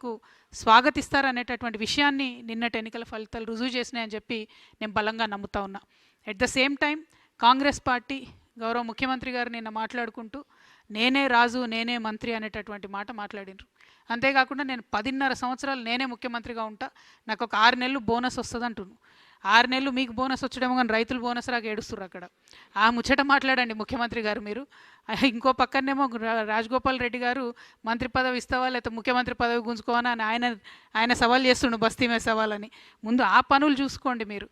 కు స్వాగతిస్తారనేటటువంటి విషయాన్ని నిన్నటి ఎన్నికల ఫలితాలు రుజువు చేసినాయని చెప్పి నేను బలంగా నమ్ముతా ఉన్నా. At the same time Congress party గౌరవ ముఖ్యమంత్రి గారు నిన్న మాట్లాడుకుంటూ నేనే రాజు నేనే మంత్రి అనేటటువంటి మాట మాట్లాడినారు. అంతేకాకుండా నేను 10.5 సంవత్సరాలు నేనే ముఖ్యమంత్రిగా ఉంటా, నాకు ఒక 6 నెలలు బోనస్ వస్తుంది అంటున్నాను. 6 నెలలు మీకు బోనస్ వచ్చడమో కానీ రైతులు బోనస్ రాక ఏడుస్తున్నారు అక్కడ. ఆ ముచ్చట మాట్లాడండి ముఖ్యమంత్రి గారు మీరు. ఇంకో పక్కనేమో రాజగోపాల్ రెడ్డి గారు మంత్రి పదవి ఇస్తావా లేకపోతే ముఖ్యమంత్రి పదవి గుంజుకోవనా అని ఆయన సవాల్ చేస్తుండు, బస్తీ మీద సవాలని. ముందు ఆ పనులు చూసుకోండి మీరు.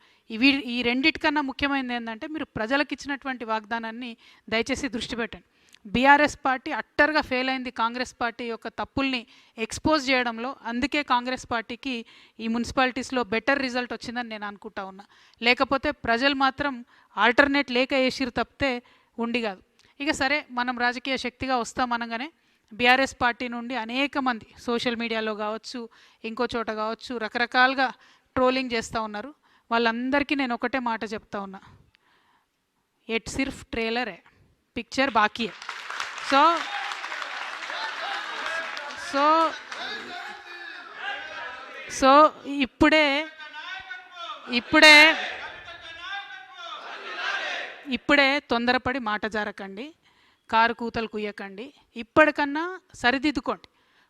ఈ రెండిటికన్నా ముఖ్యమైనది ఏంటంటే మీరు ప్రజలకు ఇచ్చినటువంటి వాగ్దానాన్ని దయచేసి దృష్టి పెట్టండి. బీఆర్ఎస్ పార్టీ అట్టర్గా ఫెయిల్ అయింది కాంగ్రెస్ పార్టీ యొక్క తప్పుల్ని ఎక్స్పోజ్ చేయడంలో. అందుకే కాంగ్రెస్ పార్టీకి ఈ మున్సిపాలిటీస్లో బెటర్ రిజల్ట్ వచ్చిందని నేను అనుకుంటా ఉన్నా. లేకపోతే ప్రజలు మాత్రం ఆల్టర్నేట్ లేక వేసిరు తప్పితే ఉండి కాదు. ఇక సరే, మనం రాజకీయ శక్తిగా వస్తామనగానే బీఆర్ఎస్ పార్టీ నుండి అనేక మంది సోషల్ మీడియాలో కావచ్చు, ఇంకో చోట కావచ్చు, రకరకాలుగా ట్రోలింగ్ చేస్తూ ఉన్నారు. వాళ్ళందరికీ నేను ఒకటే మాట చెప్తా ఉన్నా, ఎట్ సిర్ఫ్ ట్రైలర్ है, पिक्चर बाकी है. సో సో ఇప్పుడే తొందరపడి మాట జారకండి, కారు కూతలు కుయ్యకండి. ఇప్పటికన్నా సరిదిద్దుకోండి.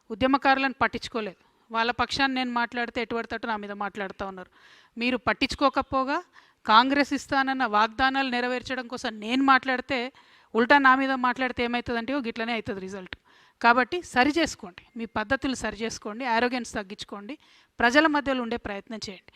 ఉద్యమకారులను పట్టించుకోలేదు, వాళ్ళ పక్షాన్ని నేను మాట్లాడితే ఎటువంటి తట్టు నా మీద మాట్లాడుతూ ఉన్నారు. మీరు పట్టించుకోకపోగా కాంగ్రెస్ ఇస్తానన్న వాగ్దానాలు నెరవేర్చడం కోసం నేను మాట్లాడితే ఉల్టా నా మీద మాట్లాడితే ఏమవుతుందంటే గిట్లనే అవుతుంది రిజల్ట్. కాబట్టి సరి చేసుకోండి, మీ పద్ధతులు సరి చేసుకోండి, ఆరోగెన్స్ తగ్గించుకోండి, ప్రజల మధ్యలో ఉండే ప్రయత్నం చేయండి.